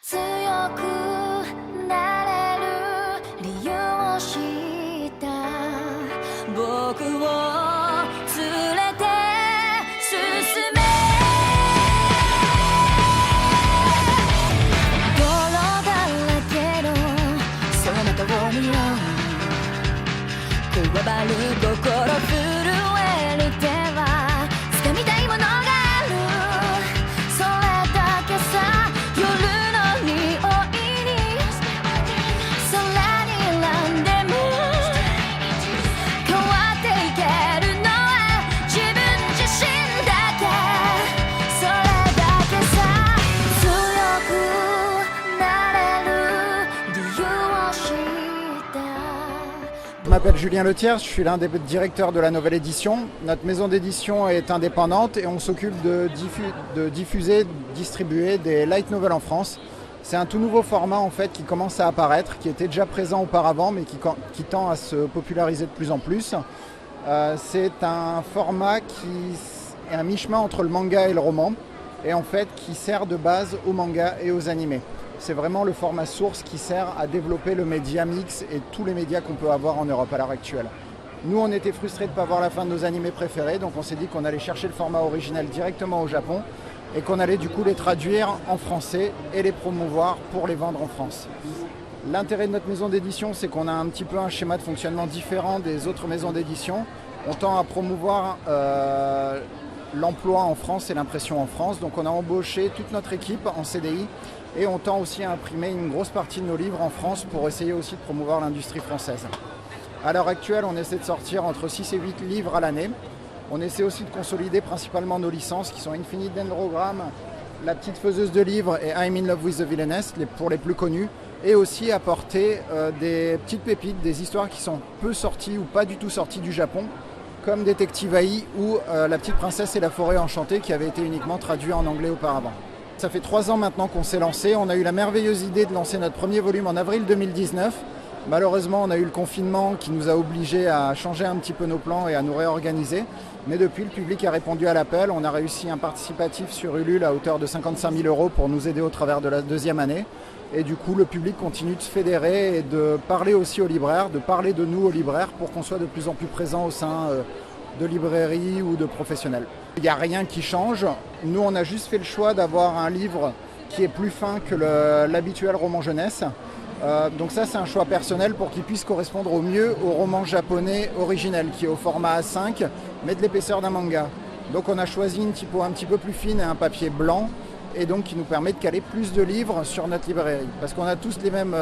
強くなれる理由を知った僕を連れて進め泥だらけのそなたを見ようこわばる心震える手は掴みたいものがあるそれだけさ夜の匂いに空に選んでも変わっていけるのは自分自身だけそれだけさ強くなれる理由を知った Je m'appelle Julien Letiers, je suis l'un des directeurs de la Nouvelle Édition. Notre maison d'édition est indépendante et on s'occupe de diffuser, distribuer des light novels en France. C'est un tout nouveau format en fait qui commence à apparaître, qui était déjà présent auparavant mais qui tend à se populariser de plus en plus. C'est un format qui est un mi-chemin entre le manga et le roman et en fait qui sert de base aux mangas et aux animés. C'est vraiment le format source qui sert à développer le média mix et tous les médias qu'on peut avoir en Europe à l'heure actuelle. Nous, on était frustrés de ne pas voir la fin de nos animés préférés, donc on s'est dit qu'on allait chercher le format original directement au Japon et qu'on allait du coup les traduire en français et les promouvoir pour les vendre en France. L'intérêt de notre maison d'édition, c'est qu'on a un petit peu un schéma de fonctionnement différent des autres maisons d'édition. On tend à promouvoir l'emploi en France et l'impression en France, donc on a embauché toute notre équipe en CDI et on tend aussi à imprimer une grosse partie de nos livres en France pour essayer aussi de promouvoir l'industrie française. À l'heure actuelle, on essaie de sortir entre 6 et 8 livres à l'année. On essaie aussi de consolider principalement nos licences qui sont Infinite Dendrogram, La Petite Faiseuse de Livres et I'm in Love with the Villainess pour les plus connus. Et aussi apporter des petites pépites, des histoires qui sont peu sorties ou pas du tout sorties du Japon, comme Détective AI ou La Petite Princesse et la Forêt Enchantée qui avait été uniquement traduit en anglais auparavant. Ça fait 3 ans maintenant qu'on s'est lancé. On a eu la merveilleuse idée de lancer notre premier volume en avril 2019. Malheureusement, on a eu le confinement qui nous a obligés à changer un petit peu nos plans et à nous réorganiser. Mais depuis, le public a répondu à l'appel. On a réussi un participatif sur Ulule à hauteur de 55 000 € pour nous aider au travers de la deuxième année. Et du coup, le public continue de se fédérer et de parler aussi aux libraires, de parler de nous aux libraires pour qu'on soit de plus en plus présent au sein de librairies ou de professionnels. Il n'y a rien qui change. Nous, on a juste fait le choix d'avoir un livre qui est plus fin que l'habituel roman jeunesse. Donc ça, c'est un choix personnel pour qu'il puisse correspondre au mieux au roman japonais originel, qui est au format A5, mais de l'épaisseur d'un manga. Donc on a choisi une typo un petit peu plus fine et un papier blanc, et donc qui nous permet de caler plus de livres sur notre librairie. Parce qu'on a tous les mêmes,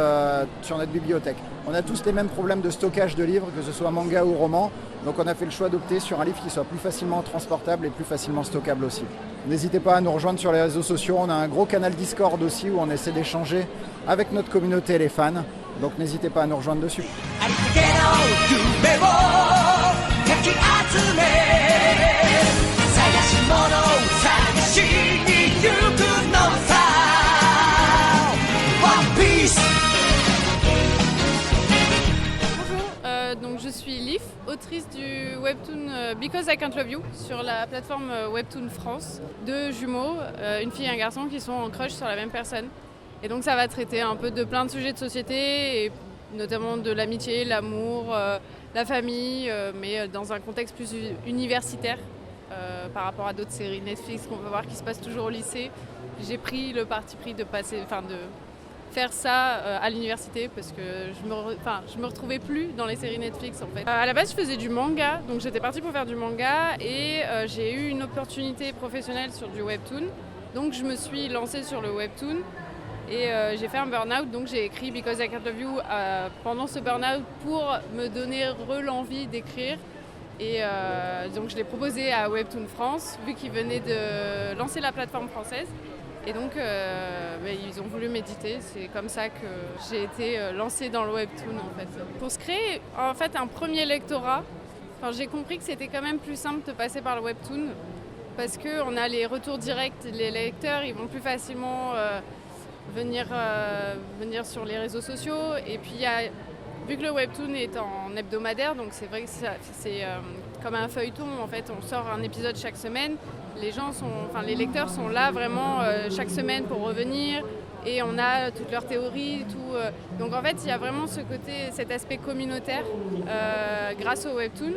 sur notre bibliothèque, on a tous les mêmes problèmes de stockage de livres, que ce soit manga ou roman. Donc on a fait le choix d'opter sur un livre qui soit plus facilement transportable et plus facilement stockable aussi. N'hésitez pas à nous rejoindre sur les réseaux sociaux. On a un gros canal Discord aussi où on essaie d'échanger avec notre communauté et les fans. Donc n'hésitez pas à nous rejoindre dessus. Donc je suis Leaf, autrice du webtoon Because I Can't Love You sur la plateforme Webtoon France. 2 jumeaux, une fille et un garçon qui sont en crush sur la même personne. Et donc ça va traiter un peu de plein de sujets de société, et notamment de l'amitié, l'amour, la famille, mais dans un contexte plus universitaire par rapport à d'autres séries Netflix qu'on peut voir qui se passent toujours au lycée. J'ai pris le parti pris de faire ça à l'université parce que je me retrouvais plus dans les séries Netflix en fait. À la base je faisais du manga, donc j'étais partie pour faire du manga et j'ai eu une opportunité professionnelle sur du webtoon. Donc je me suis lancée sur le webtoon et j'ai fait un burn-out, donc j'ai écrit Because I Can't Love You pendant ce burn-out pour me donner l'envie d'écrire. Et donc je l'ai proposé à Webtoon France vu qu'ils venaient de lancer la plateforme française. Et donc, ils ont voulu m'éditer. C'est comme ça que j'ai été lancée dans le webtoon en fait. Pour se créer en fait un premier lectorat, j'ai compris que c'était quand même plus simple de passer par le webtoon parce qu'on a les retours directs. Les lecteurs, ils vont plus facilement venir sur les réseaux sociaux. Et puis, vu que le webtoon est en hebdomadaire, donc c'est vrai que c'est comme un feuilleton. En fait, on sort un épisode chaque semaine. Les lecteurs sont là vraiment chaque semaine pour revenir, et on a toutes leurs théories, tout. Donc en fait, il y a vraiment cet aspect communautaire grâce au webtoon,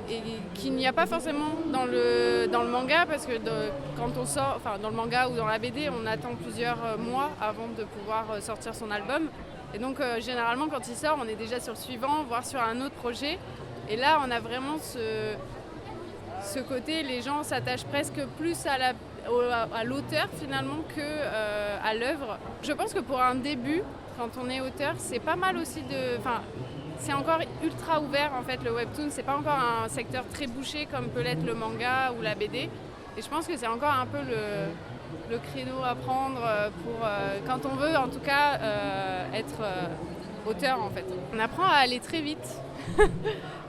et qu'il n'y a pas forcément dans le manga, parce que quand on sort, enfin dans le manga ou dans la BD, on attend plusieurs mois avant de pouvoir sortir son album. Et donc généralement quand il sort, on est déjà sur le suivant, voire sur un autre projet. Et là, on a vraiment ce côté, les gens s'attachent presque plus à l'auteur finalement qu'à l'œuvre. Je pense que pour un début, quand on est auteur, c'est pas mal aussi c'est encore ultra ouvert en fait le webtoon, c'est pas encore un secteur très bouché comme peut l'être le manga ou la BD. Et je pense que c'est encore un peu le créneau à prendre pour quand on veut en tout cas être auteur en fait. On apprend à aller très vite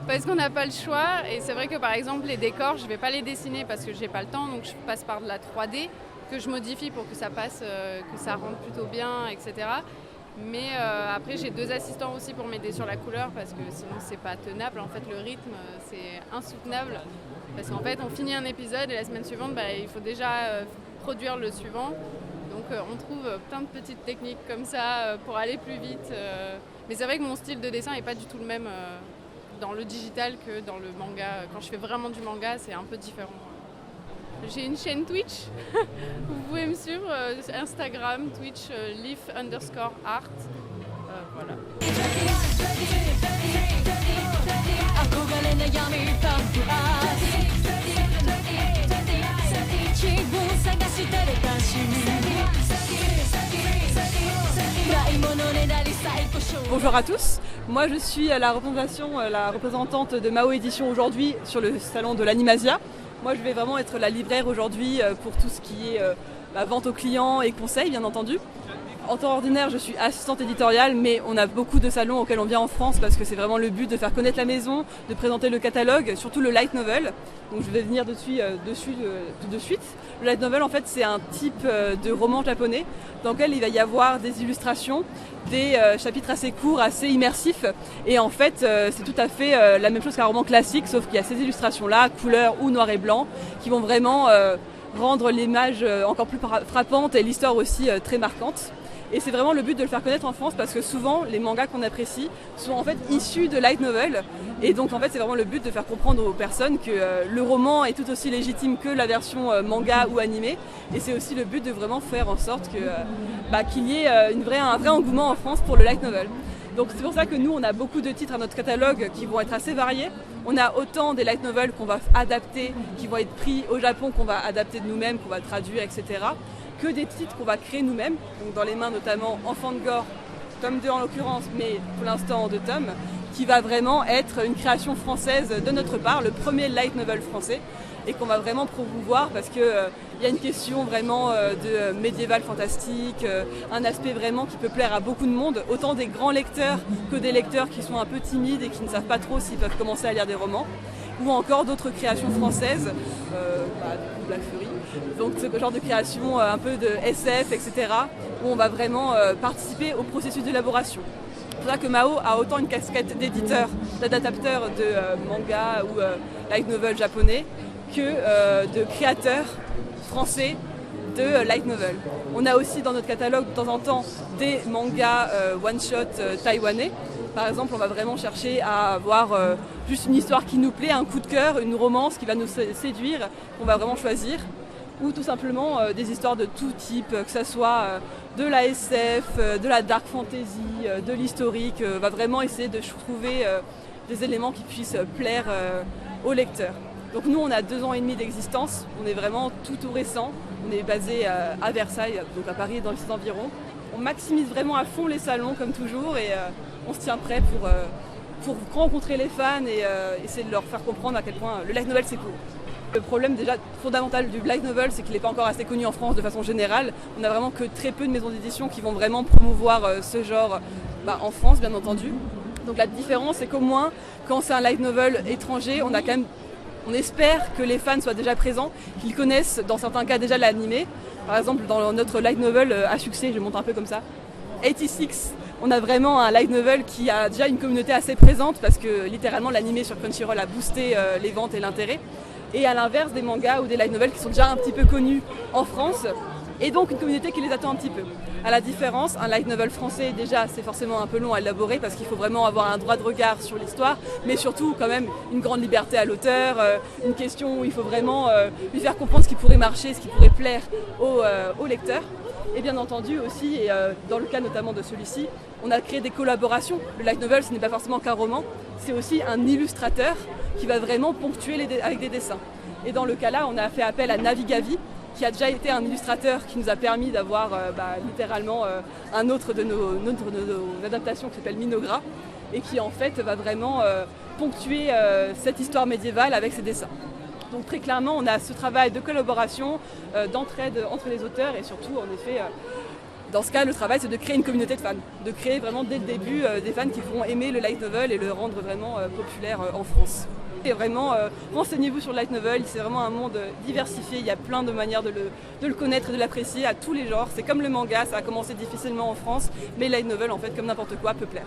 parce qu'on n'a pas le choix, et c'est vrai que par exemple les décors, je vais pas les dessiner parce que j'ai pas le temps, donc je passe par de la 3D que je modifie pour que ça passe, que ça rentre plutôt bien, etc. Mais après j'ai 2 assistants aussi pour m'aider sur la couleur, parce que sinon c'est pas tenable, en fait le rythme c'est insoutenable, parce qu'en fait on finit un épisode et la semaine suivante il faut déjà produire le suivant, donc on trouve plein de petites techniques comme ça pour aller plus vite, mais c'est vrai que mon style de dessin est pas du tout le même dans le digital que dans le manga. Quand je fais vraiment du manga, c'est un peu différent. J'ai une chaîne Twitch, vous pouvez me suivre, Instagram, Twitch, leaf_art. Voilà. Bonjour à tous, moi je suis la représentante de Mao Édition aujourd'hui sur le salon de l'Animasia. Moi je vais vraiment être la libraire aujourd'hui pour tout ce qui est vente aux clients et conseils bien entendu. En temps ordinaire, je suis assistante éditoriale, mais on a beaucoup de salons auxquels on vient en France parce que c'est vraiment le but de faire connaître la maison, de présenter le catalogue, surtout le light novel. Donc je vais venir dessus tout de suite. Le light novel, en fait, c'est un type de roman japonais dans lequel il va y avoir des illustrations, des chapitres assez courts, assez immersifs. Et en fait, c'est tout à fait la même chose qu'un roman classique, sauf qu'il y a ces illustrations-là, couleur ou noir et blanc, qui vont vraiment rendre l'image encore plus frappante et l'histoire aussi très marquante. Et c'est vraiment le but de le faire connaître en France, parce que souvent les mangas qu'on apprécie sont en fait issus de light novel, et donc en fait c'est vraiment le but de faire comprendre aux personnes que le roman est tout aussi légitime que la version manga ou animée, et c'est aussi le but de vraiment faire en sorte qu'il y ait un vrai engouement en France pour le light novel. Donc c'est pour ça que nous on a beaucoup de titres à notre catalogue qui vont être assez variés. On a autant des light novels qu'on va adapter, qui vont être pris au Japon, qu'on va adapter de nous-mêmes, qu'on va traduire, etc., que des titres qu'on va créer nous-mêmes, donc dans les mains notamment Enfants de Gore, tome 2 en l'occurrence, mais pour l'instant en 2 tomes, qui va vraiment être une création française de notre part, le premier light novel français, et qu'on va vraiment promouvoir parce qu'il y a une question vraiment de médiéval fantastique, un aspect vraiment qui peut plaire à beaucoup de monde, autant des grands lecteurs que des lecteurs qui sont un peu timides et qui ne savent pas trop s'ils peuvent commencer à lire des romans, ou encore d'autres créations françaises, Black Fury, donc ce genre de création un peu de SF, etc., où on va vraiment participer au processus d'élaboration. C'est pour ça que Mao a autant une casquette d'éditeur, d'adaptateur de manga ou light novel japonais, que de créateurs français de light novel. On a aussi dans notre catalogue de temps en temps des mangas one-shot taïwanais. Par exemple, on va vraiment chercher à avoir juste une histoire qui nous plaît, un coup de cœur, une romance qui va nous séduire, qu'on va vraiment choisir, ou tout simplement des histoires de tout type, que ce soit de la SF, de la dark fantasy, de l'historique. On va vraiment essayer de trouver des éléments qui puissent plaire aux lecteurs. Donc nous, on a 2 ans et demi d'existence, on est vraiment tout récent, on est basé à Versailles, donc à Paris et dans les environs. On maximise vraiment à fond les salons comme toujours, et on se tient prêt pour rencontrer les fans et essayer de leur faire comprendre à quel point le light novel c'est cool. Le problème déjà fondamental du light novel, c'est qu'il n'est pas encore assez connu en France de façon générale. On n'a vraiment que très peu de maisons d'édition qui vont vraiment promouvoir ce genre en France, bien entendu. Donc la différence, c'est qu'au moins, quand c'est un light novel étranger, on espère que les fans soient déjà présents, qu'ils connaissent dans certains cas déjà l'animé. Par exemple, dans notre light novel à succès, je monte un peu comme ça, 86, on a vraiment un light novel qui a déjà une communauté assez présente, parce que littéralement l'animé sur Crunchyroll a boosté les ventes et l'intérêt. Et à l'inverse des mangas ou des light novels qui sont déjà un petit peu connus en France et donc une communauté qui les attend un petit peu. À la différence, un light novel français, déjà, c'est forcément un peu long à élaborer parce qu'il faut vraiment avoir un droit de regard sur l'histoire, mais surtout quand même une grande liberté à l'auteur, une question où il faut vraiment lui faire comprendre ce qui pourrait marcher, ce qui pourrait plaire au lecteur. Et bien entendu aussi, et dans le cas notamment de celui-ci, on a créé des collaborations. Le light novel, ce n'est pas forcément qu'un roman, c'est aussi un illustrateur qui va vraiment ponctuer avec des dessins. Et dans le cas là, on a fait appel à Navigavi, qui a déjà été un illustrateur qui nous a permis d'avoir littéralement un autre de nos adaptations qui s'appelle Minogra, et qui en fait va vraiment ponctuer cette histoire médiévale avec ses dessins. Donc très clairement, on a ce travail de collaboration, d'entraide entre les auteurs, et surtout, en effet, dans ce cas, le travail, c'est de créer une communauté de fans, de créer vraiment dès le début des fans qui vont aimer le light novel et le rendre vraiment populaire en France. Et vraiment, renseignez-vous sur le light novel, c'est vraiment un monde diversifié, il y a plein de manières de le connaître et de l'apprécier à tous les genres. C'est comme le manga, ça a commencé difficilement en France, mais le light novel, en fait, comme n'importe quoi, peut plaire.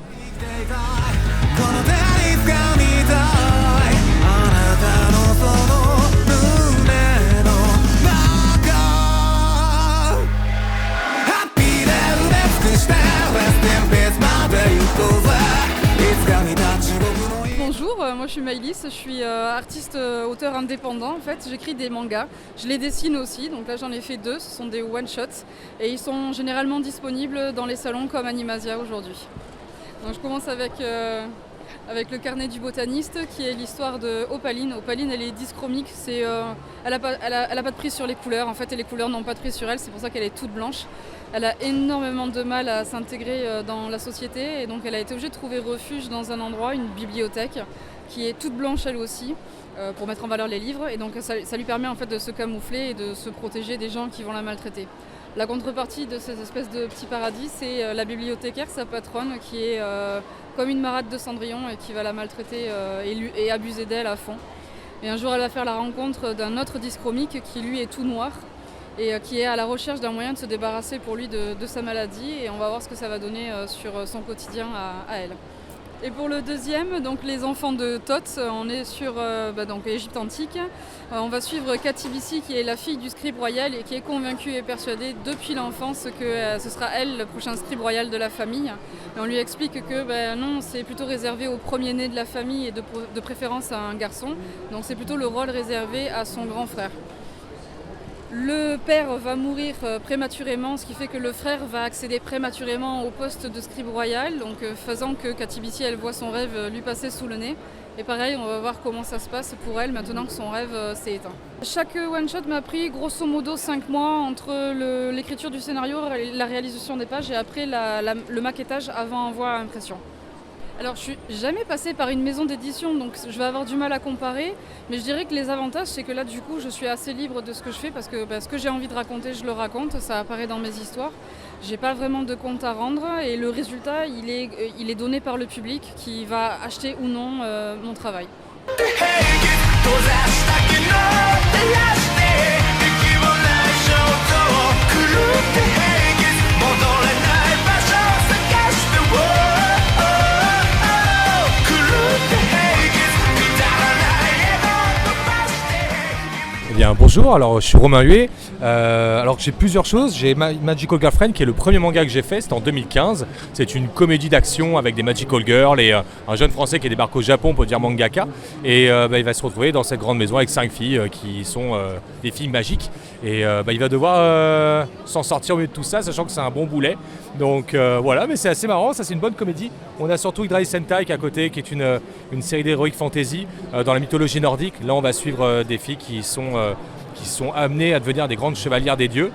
Bonjour, moi je suis Maëlys, je suis artiste auteur indépendant en fait, j'écris des mangas, je les dessine aussi, donc là j'en ai fait 2, ce sont des one-shots et ils sont généralement disponibles dans les salons comme Animasia aujourd'hui. Donc je commence avec le carnet du botaniste qui est l'histoire de Opaline. Opaline elle est dyschromique, elle a pas de prise sur les couleurs en fait et les couleurs n'ont pas de prise sur elle, c'est pour ça qu'elle est toute blanche. Elle a énormément de mal à s'intégrer dans la société et donc elle a été obligée de trouver refuge dans un endroit, une bibliothèque qui est toute blanche elle aussi pour mettre en valeur les livres et donc ça lui permet en fait de se camoufler et de se protéger des gens qui vont la maltraiter. La contrepartie de cette espèce de petit paradis, c'est la bibliothécaire, sa patronne, qui est comme une marade de Cendrillon et qui va la maltraiter et abuser d'elle à fond. Et un jour, elle va faire la rencontre d'un autre dyschromique qui, lui, est tout noir et qui est à la recherche d'un moyen de se débarrasser pour lui de sa maladie. Et on va voir ce que ça va donner sur son quotidien à elle. Et pour le deuxième, donc les enfants de Thoth, on est sur donc l'Égypte antique. On va suivre Katibissi qui est la fille du scribe royal et qui est convaincue et persuadée depuis l'enfance que ce sera elle le prochain scribe royal de la famille. Et on lui explique que non, c'est plutôt réservé au premier-né de la famille et de préférence à un garçon. Donc c'est plutôt le rôle réservé à son grand frère. Le père va mourir prématurément, ce qui fait que le frère va accéder prématurément au poste de scribe royal, donc faisant que Katibissi elle voit son rêve lui passer sous le nez. Et pareil, on va voir comment ça se passe pour elle maintenant que son rêve s'est éteint. Chaque one-shot m'a pris grosso modo 5 mois entre l'écriture du scénario, la réalisation des pages et après le maquettage avant envoi à impression. Alors je suis jamais passée par une maison d'édition donc je vais avoir du mal à comparer, mais je dirais que les avantages c'est que là du coup je suis assez libre de ce que je fais parce que ce que j'ai envie de raconter je le raconte, ça apparaît dans mes histoires. J'ai pas vraiment de compte à rendre et le résultat il est donné par le public qui va acheter ou non mon travail. Eh bien, bonjour, alors je suis Romain Huet, alors j'ai plusieurs choses, j'ai Magical Girlfriend qui est le premier manga que j'ai fait, c'était en 2015, c'est une comédie d'action avec des Magical Girls et un jeune français qui débarque au Japon pour dire mangaka et il va se retrouver dans cette grande maison avec 5 filles qui sont des filles magiques et il va devoir s'en sortir au milieu de tout ça sachant que c'est un bon boulet, donc voilà, mais c'est assez marrant, ça c'est une bonne comédie. On a surtout Yggdrasil Sentai qui est à côté qui est une série d'heroic fantasy dans la mythologie nordique, là on va suivre des filles qui sont amenées à devenir des grandes chevalières des dieux.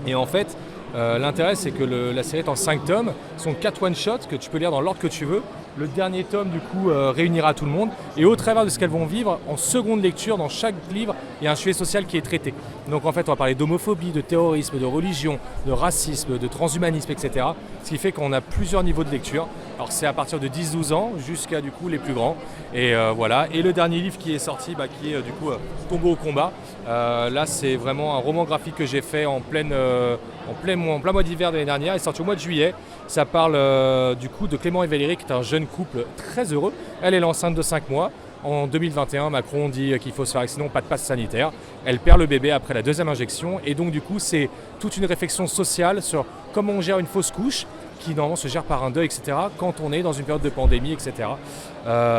Et en fait, l'intérêt c'est que la série est en 5 tomes, ce sont 4 one-shots que tu peux lire dans l'ordre que tu veux. Le dernier tome du coup réunira tout le monde et au travers de ce qu'elles vont vivre, en seconde lecture dans chaque livre, il y a un sujet social qui est traité. Donc en fait on va parler d'homophobie, de terrorisme, de religion, de racisme, de transhumanisme, etc. Ce qui fait qu'on a plusieurs niveaux de lecture. Alors c'est à partir de 10-12 ans jusqu'à du coup les plus grands. Et voilà. Et le dernier livre qui est sorti, qui est du coup Tombeau au combat. Là c'est vraiment un roman graphique que j'ai fait en plein mois d'hiver de l'année dernière. Il est sorti au mois de juillet. Ça parle du coup de Clément et Valérie qui est un jeune couple très heureux. Elle est l'enceinte de 5 mois. En 2021, Macron dit qu'il faut se faire vacciner, pas de passe sanitaire. Elle perd le bébé après la deuxième injection. Et donc du coup, c'est toute une réflexion sociale sur comment on gère une fausse couche, qui normalement se gère par un deuil, etc., quand on est dans une période de pandémie, etc.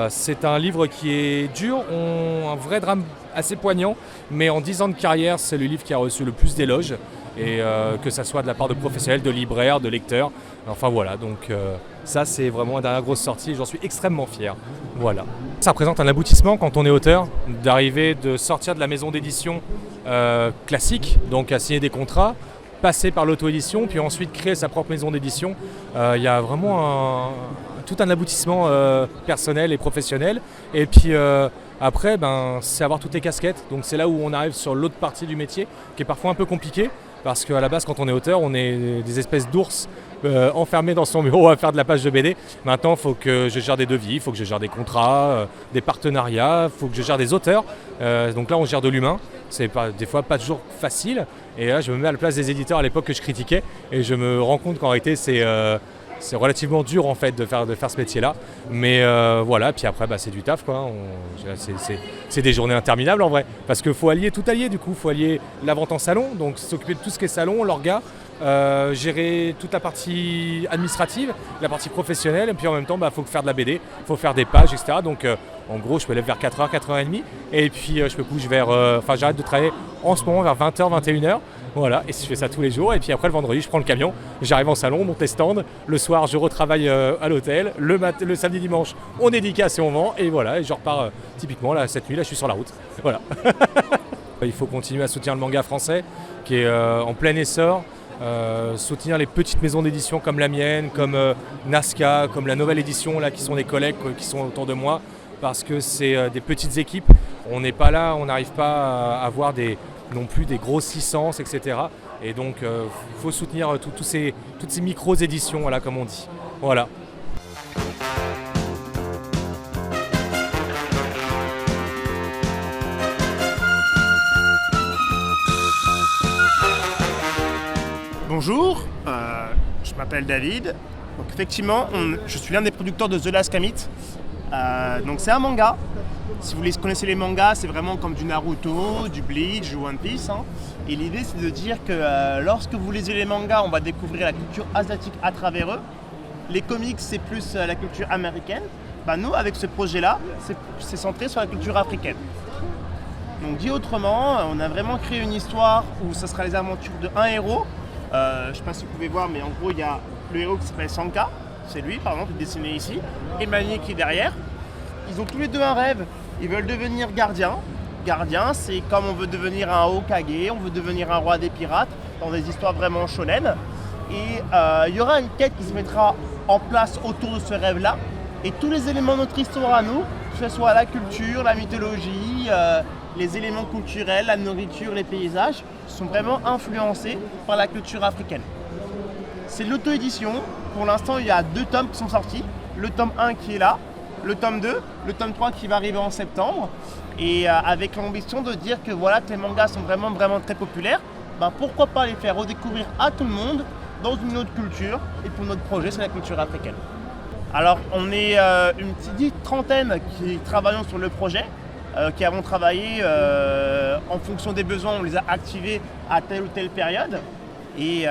C'est un livre qui est dur, un vrai drame assez poignant, mais en 10 ans de carrière, c'est le livre qui a reçu le plus d'éloges, et que ça soit de la part de professionnels, de libraires, de lecteurs, enfin voilà, donc ça c'est vraiment la dernière grosse sortie, et j'en suis extrêmement fier, voilà. Ça représente un aboutissement quand on est auteur, d'arriver, de sortir de la maison d'édition classique, donc à signer des contrats, passer par l'auto-édition, puis ensuite créer sa propre maison d'édition. Il y a vraiment tout un aboutissement personnel et professionnel. Et puis après, c'est avoir toutes les casquettes. Donc c'est là où on arrive sur l'autre partie du métier, qui est parfois un peu compliqué, parce qu'à la base, quand on est auteur, on est des espèces d'ours enfermés dans son bureau à faire de la page de BD. Maintenant, il faut que je gère des devis, il faut que je gère des contrats, des partenariats, il faut que je gère des auteurs. Donc là, on gère de l'humain. C'est des fois pas toujours facile. Et là, je me mets à la place des éditeurs à l'époque que je critiquais. Et je me rends compte qu'en réalité, c'est relativement dur en fait de faire ce métier-là. Mais voilà, puis après, c'est du taf, quoi. C'est des journées interminables en vrai. Parce qu'il faut tout allier du coup. Il faut allier la vente en salon, donc s'occuper de tout ce qui est salon, l'orga. Gérer toute la partie administrative, la partie professionnelle, et puis en même temps, faut faire de la BD, il faut faire des pages, etc. Donc en gros, je me lève vers 4h, 4h30, et puis je me couche j'arrête de travailler en ce moment vers 20h, 21h. Voilà, et je fais ça tous les jours, et puis après le vendredi, je prends le camion, j'arrive en salon, monte les stands, le soir, je retravaille à l'hôtel, le samedi, dimanche, on dédicace et on vend, et voilà, et je repars typiquement, là, cette nuit, là, je suis sur la route. Voilà. Il faut continuer à soutenir le manga français, qui est en plein essor. Soutenir les petites maisons d'édition comme la mienne, comme Nazca, comme la nouvelle édition là, qui sont des collègues qui sont autour de moi, parce que c'est des petites équipes. On n'est pas là, on n'arrive pas à avoir non plus des grosses licences, etc. Et donc il faut soutenir toutes ces micro-éditions, voilà, comme on dit. Voilà. Bonjour, je m'appelle David. Donc effectivement, je suis l'un des producteurs de The Last Kamit. Donc c'est un manga. Si vous connaissez les mangas, c'est vraiment comme du Naruto, du Bleach, du One Piece. Et l'idée, c'est de dire que lorsque vous lisez les mangas, on va découvrir la culture asiatique à travers eux. Les comics, c'est plus la culture américaine. Nous, avec ce projet-là, c'est centré sur la culture africaine. Donc dit autrement, on a vraiment créé une histoire où ce sera les aventures d'un héros. Je ne sais pas si vous pouvez voir, mais en gros, il y a le héros qui s'appelle Sanka, c'est lui par exemple, dessiné ici, et Mani qui est derrière. Ils ont tous les deux un rêve, ils veulent devenir gardiens. Gardien, c'est comme on veut devenir un Hokage, on veut devenir un roi des pirates, dans des histoires vraiment shonen. Et il y aura une quête qui se mettra en place autour de ce rêve-là. Et tous les éléments de notre histoire à nous, que ce soit la culture, la mythologie, les éléments culturels, la nourriture, les paysages, sont vraiment influencés par la culture africaine. C'est l'auto-édition. Pour l'instant, il y a 2 tomes qui sont sortis. Le tome 1 qui est là, le tome 2, le tome 3 qui va arriver en septembre. Et avec l'ambition de dire que voilà, que les mangas sont vraiment très populaires, pourquoi pas les faire redécouvrir à tout le monde dans une autre culture. Et pour notre projet, c'est la culture africaine. Alors, on est une petite trentaine qui travaillons sur le projet. Qui avons travaillé en fonction des besoins, on les a activés à telle ou telle période. Et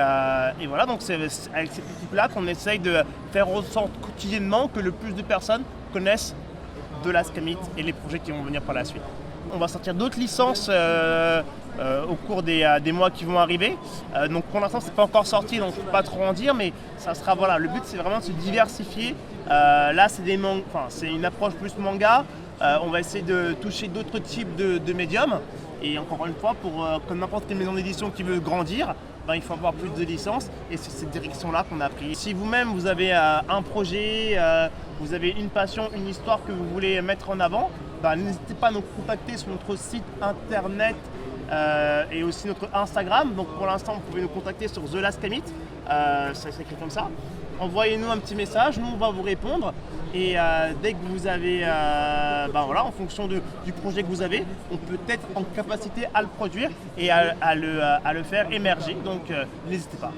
voilà, donc c'est avec cette équipe-là qu'on essaye de faire en sorte quotidiennement que le plus de personnes connaissent The Last Kamit et les projets qui vont venir par la suite. On va sortir d'autres licences au cours des mois qui vont arriver. Donc pour l'instant, c'est pas encore sorti, donc je ne peux pas trop en dire, mais ça sera, voilà, le but c'est vraiment de se diversifier. Là, c'est une approche plus manga. On va essayer de toucher d'autres types de médiums. Et encore une fois, comme n'importe quelle maison d'édition qui veut grandir, il faut avoir plus de licences. Et c'est cette direction-là qu'on a pris. Si vous-même, vous avez un projet, vous avez une passion, une histoire que vous voulez mettre en avant, n'hésitez pas à nous contacter sur notre site internet et aussi notre Instagram. Donc pour l'instant, vous pouvez nous contacter sur The Last Kamit. Ça s'écrit comme ça. Envoyez-nous un petit message, nous on va vous répondre. Et dès que vous avez, en fonction du projet que vous avez, on peut être en capacité à le produire et à le faire émerger. Donc n'hésitez pas.